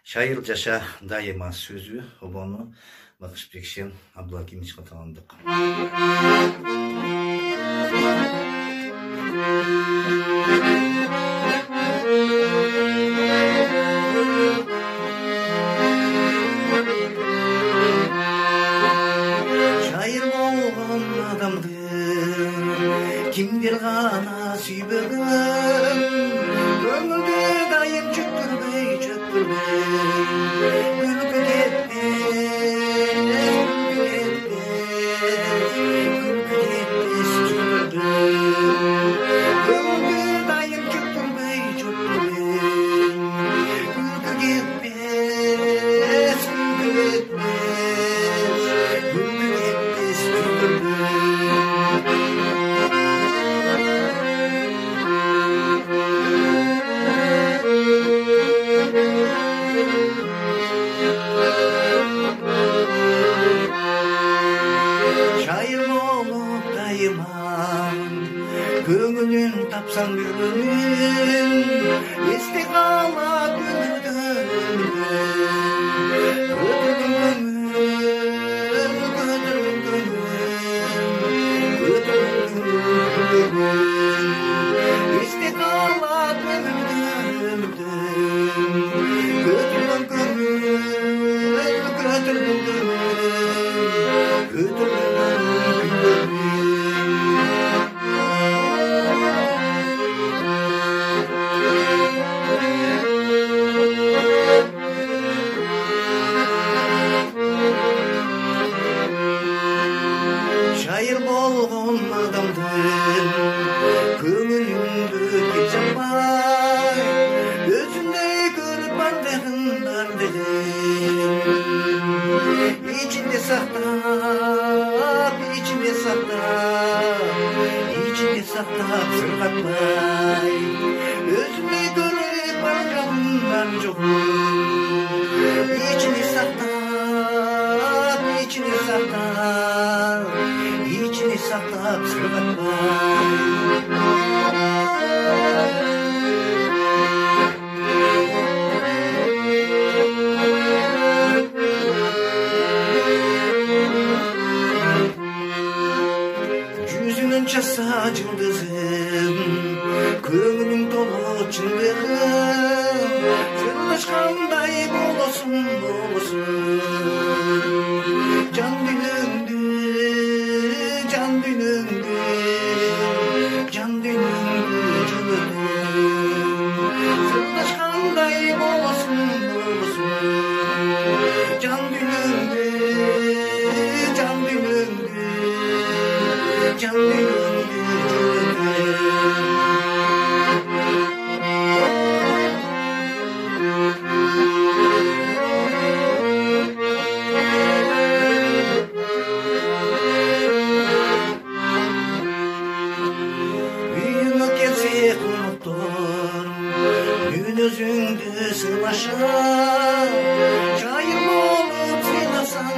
Şair Caşa daima sözü, obonu Bakış Bekşen, Abdülhakim Katandık. Şair olgan adamdı kimdir gana süybөгөн, көңүлдү дайым жүктүрбөй күлкү кетпес көңүлдү дайым жүктүрбөй күлкү кетпес Şair bolup dayıman көңүлүн тапсаң бүгүн эсте калат эсте калат Şair bolgon adamdın көңүлүндө кет жаппай, өзүндөй көрүп бардыгындар делим ичинде сактап сыркатпай, өзүндөй көрүп бардыгындар жок, ичинде сактап сыркатпай. Жүзүнөн часа жылдызым, көңүлүң толо чындыгым, сырлашкандай болосуң жан дүйнөңдү жылытым, сырлашкандай болосуң жан дүйнөңдү Үйүңө келсе конуктор, үйүн өзүңдү сыйлаша, жайыр болуп сыйласаң